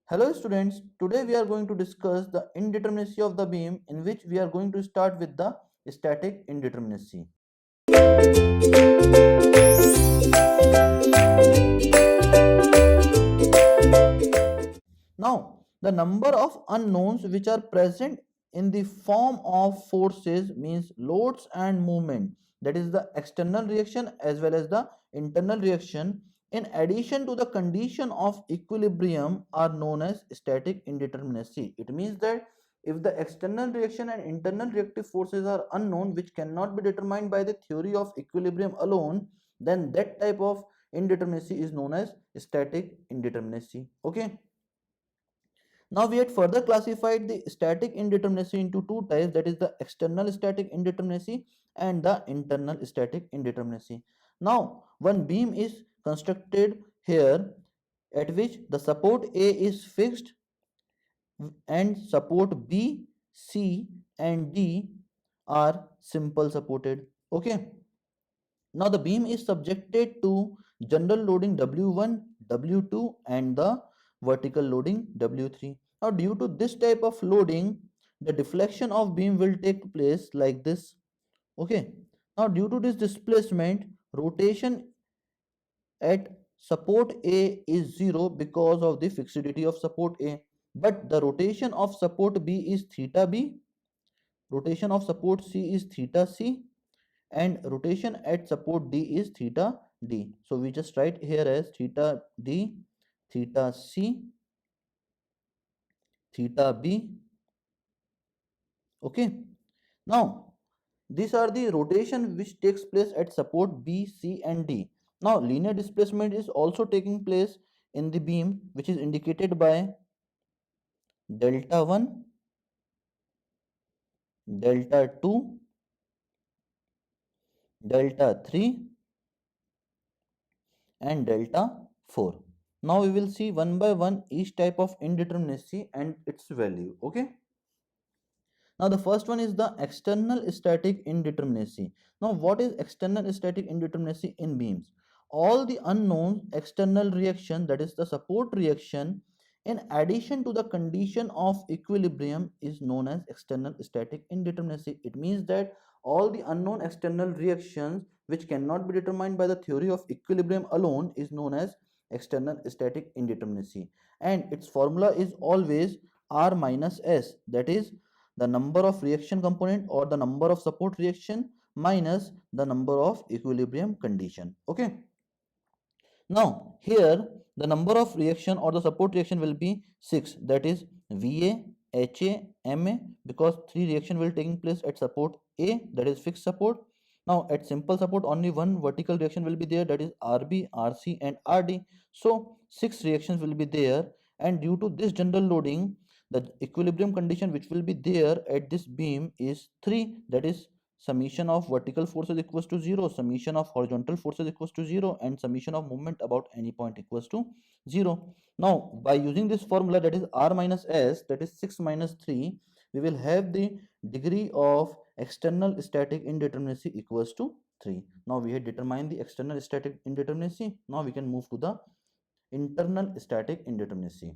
Hello students, today we are going to discuss the indeterminacy of the beam, in which we are going to start with the static indeterminacy. Now, the number of unknowns which are present in the form of forces means loads and movement, that is the external reaction as well as the internal reaction, in addition to the condition of equilibrium, are known as static indeterminacy. It means that if the external reaction and internal reactive forces are unknown, which cannot be determined by the theory of equilibrium alone, then that type of indeterminacy is known as static indeterminacy. Okay. Now we had further classified the static indeterminacy into two types, that is the external static indeterminacy and the internal static indeterminacy. Now one beam is constructed here at which the support A is fixed and support B, C and D are simple supported. Okay. Now the beam is subjected to general loading W1, W2 and the vertical loading W3. Now due to this type of loading, the deflection of beam will take place like this. Okay. Now due to this displacement, rotation at support A is 0 because of the fixity of support A. But the rotation of support B is theta B, rotation of support C is theta C, and rotation at support D is theta D. So we just write here as theta D, theta C, theta B. Okay. Now these are the rotation which takes place at support B, C and D. Now linear displacement is also taking place in the beam, which is indicated by delta 1, delta 2, delta 3 and delta 4. Now we will see one by one each type of indeterminacy and its value. Okay. Now the first one is the external static indeterminacy. Now what is external static indeterminacy in beams? All the unknown external reaction, that is the support reaction, in addition to the condition of equilibrium, is known as external static indeterminacy. It means that all the unknown external reactions which cannot be determined by the theory of equilibrium alone is known as external static indeterminacy, and its formula is always R minus S, that is the number of reaction component or the number of support reaction minus the number of equilibrium condition. Okay. Now here the number of reaction or the support reaction will be 6, that is Va, Ha, Ma, because 3 reaction will taking place at support A, that is fixed support. Now at simple support only one vertical reaction will be there, that is Rb, Rc and Rd. So 6 reactions will be there, and due to this general loading, the equilibrium condition which will be there at this beam is 3, that is summation of vertical forces equals to 0, summation of horizontal forces equals to 0 and summation of moment about any point equals to 0. Now by using this formula, that is R minus S, that is 6 minus 3, we will have the degree of external static indeterminacy equals to 3. Now we have determined the external static indeterminacy. Now we can move to the internal static indeterminacy.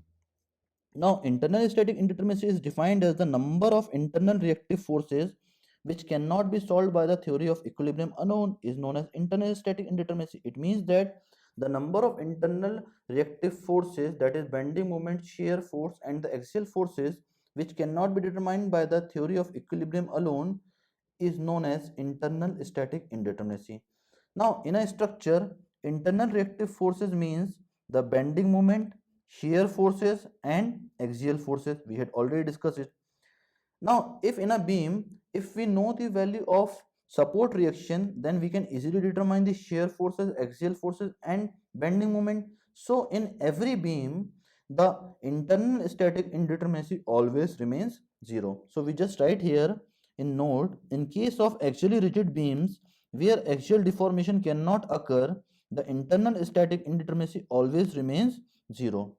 Now internal static indeterminacy is defined as the number of internal reactive forces which cannot be solved by the theory of equilibrium alone is known as internal static indeterminacy. It means that the number of internal reactive forces, that is bending moment, shear force and the axial forces, which cannot be determined by the theory of equilibrium alone, is known as internal static indeterminacy. Now in a structure, internal reactive forces means the bending moment, shear forces and axial forces. We had already discussed it. Now if in a beam, if we know the value of support reaction, then we can easily determine the shear forces, axial forces and bending moment. So in every beam, the internal static indeterminacy always remains 0. So we just write here in note, in case of axially rigid beams where axial deformation cannot occur, the internal static indeterminacy always remains 0.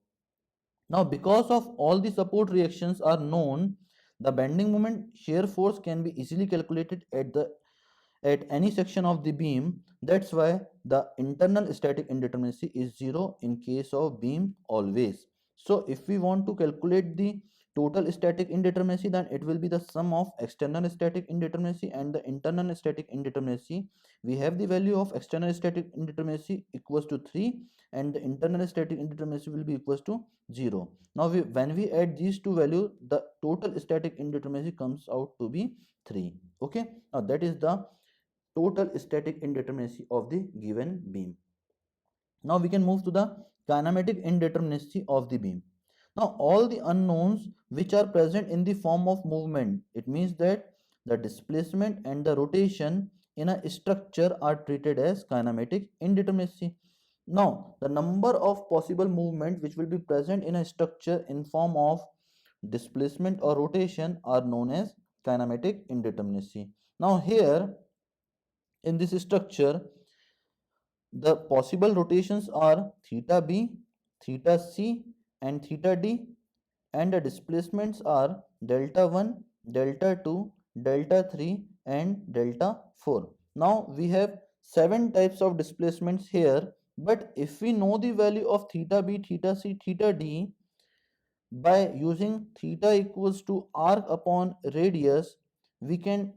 Now because of all the support reactions are known, the bending moment, shear force can be easily calculated at any section of the beam. That's why the internal static indeterminacy is 0 in case of beam always. So if we want to calculate the total static indeterminacy, then it will be the sum of external static indeterminacy and the internal static indeterminacy. We have the value of external static indeterminacy equals to 3 and the internal static indeterminacy will be equals to 0. Now when we add these two values, the total static indeterminacy comes out to be 3. Okay, now that is the total static indeterminacy of the given beam. Now we can move to the kinematic indeterminacy of the beam. Now all the unknowns which are present in the form of movement, it means that the displacement and the rotation in a structure are treated as kinematic indeterminacy. Now the number of possible movement which will be present in a structure in form of displacement or rotation are known as kinematic indeterminacy. Now here in this structure, the possible rotations are theta b, theta c, and theta d, and the displacements are delta 1, delta 2, delta 3, and delta 4. Now we have 7 types of displacements here, but if we know the value of theta b, theta c, theta d, by using theta equals to arc upon radius, we can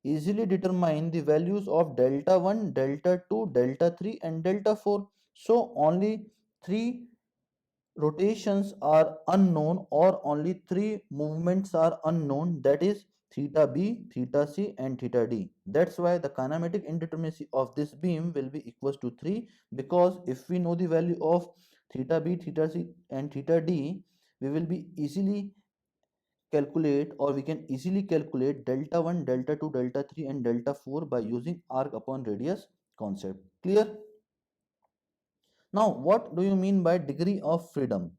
easily determine the values of delta 1, delta 2, delta 3 and delta 4. So only 3 rotations are unknown or only 3 movements are unknown, that is theta b, theta c and theta d. That's why the kinematic indeterminacy of this beam will be equals to 3, because if we know the value of theta b, theta c and theta d, we will be easily calculate or we can easily calculate delta 1, delta 2, delta 3 and delta 4 by using arc upon radius concept. Clear? Now what do you mean by degree of freedom?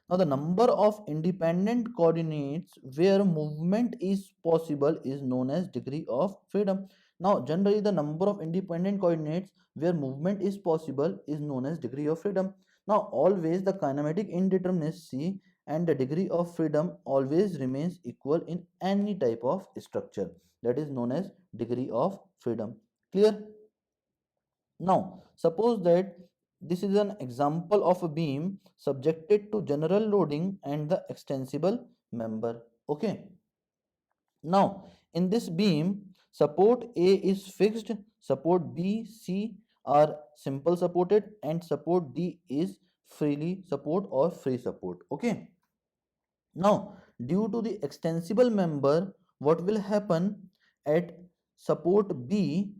Now the number of independent coordinates where movement is possible is known as degree of freedom. Now generally the number of independent coordinates where movement is possible is known as degree of freedom. Now always the kinematic indeterminacy and the degree of freedom always remains equal in any type of structure, that is known as degree of freedom. Clear? Now, suppose that this is an example of a beam subjected to general loading and the extensible member. Okay. Now, in this beam, support A is fixed, support B, C are simple supported, and support D is freely support or free support. Okay. Now, due to the extensible member, what will happen at support B?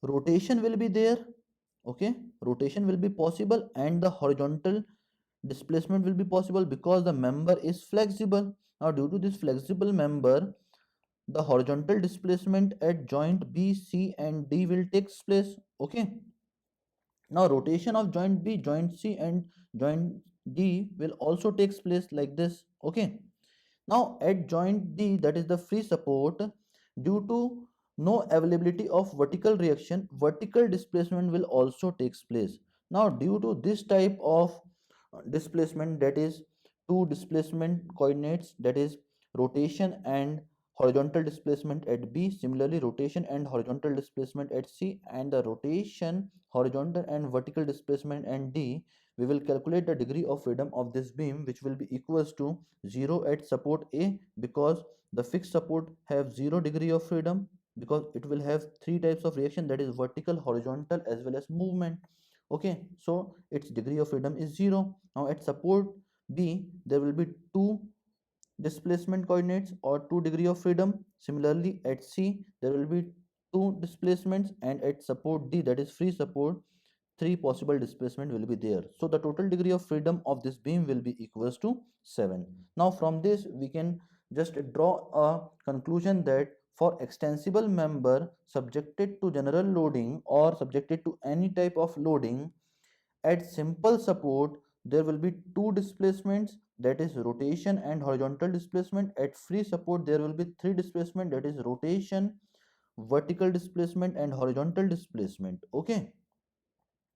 Rotation will be there. Okay, rotation will be possible and the horizontal displacement will be possible because the member is flexible. Now due to this flexible member, the horizontal displacement at joint B, C and D will take place. Okay, now rotation of joint B, joint C and joint D will also takes place like this. Okay, now at joint D, that is the free support, due to no availability of vertical reaction, vertical displacement will also takes place. Now due to this type of displacement, that is two displacement coordinates, that is rotation and horizontal displacement at B, similarly rotation and horizontal displacement at C, and the rotation, horizontal and vertical displacement at D, we will calculate the degree of freedom of this beam, which will be equals to 0 at support A, because the fixed support have 0 degree of freedom, because it will have 3 types of reaction, that is vertical, horizontal as well as movement. Okay, so its degree of freedom is 0. Now at support B, there will be 2 displacement coordinates or 2 degree of freedom. Similarly at C, there will be 2 displacements, and at support D, that is free support, 3 possible displacement will be there. So the total degree of freedom of this beam will be equals to 7. Now from this we can just draw a conclusion that for extensible member subjected to general loading or subjected to any type of loading, at simple support there will be 2 displacements, that is rotation and horizontal displacement. At free support there will be 3 displacement, that is rotation, vertical displacement and horizontal displacement. Okay,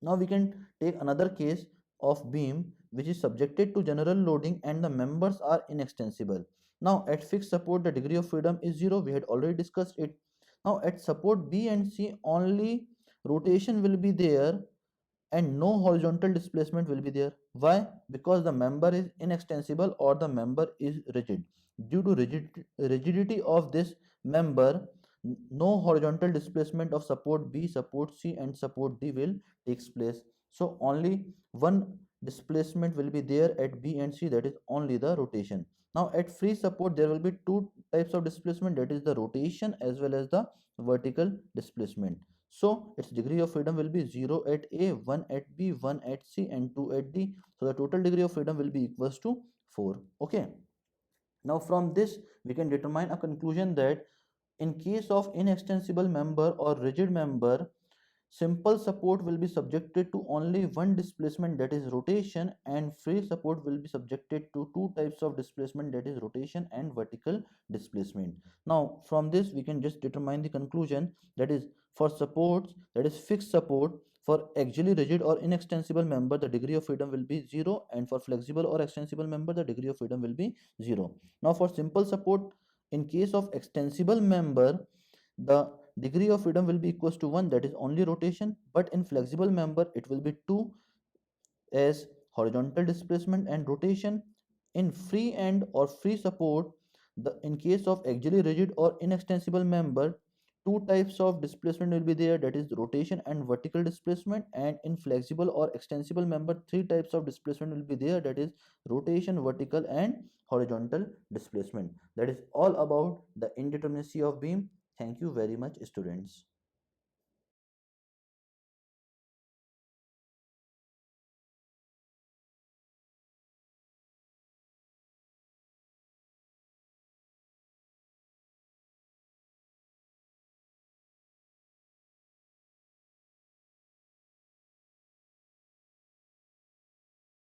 now we can take another case of beam which is subjected to general loading and the members are inextensible. Now at fixed support the degree of freedom is 0, we had already discussed it. Now at support B and C only rotation will be there and no horizontal displacement will be there. Why? Because the member is inextensible or the member is rigid. Due to rigidity of this member, no horizontal displacement of support B, support C and support D will takes place. So only one displacement will be there at B and C, that is only the rotation. Now at free support there will be two types of displacement, that is the rotation as well as the vertical displacement. So its degree of freedom will be 0 at A, 1 at B, 1 at C and 2 at D. So the total degree of freedom will be equals to 4. Okay. Now from this we can determine a conclusion that in case of inextensible member or rigid member, simple support will be subjected to only one displacement, that is rotation, and free support will be subjected to two types of displacement, that is rotation and vertical displacement. Now from this we can just determine the conclusion, that is for supports, that is fixed support, for axially rigid or inextensible member the degree of freedom will be 0, and for flexible or extensible member the degree of freedom will be 0. Now for simple support, in case of extensible member, the degree of freedom will be equals to 1, that is only rotation, but in flexible member it will be 2 as horizontal displacement and rotation. In free end or free support, the in case of axially rigid or inextensible member, two types of displacement will be there, that is rotation and vertical displacement, and in flexible or extensible member three types of displacement will be there, that is rotation, vertical and horizontal displacement. That is all about the indeterminacy of beam. Thank you very much, students.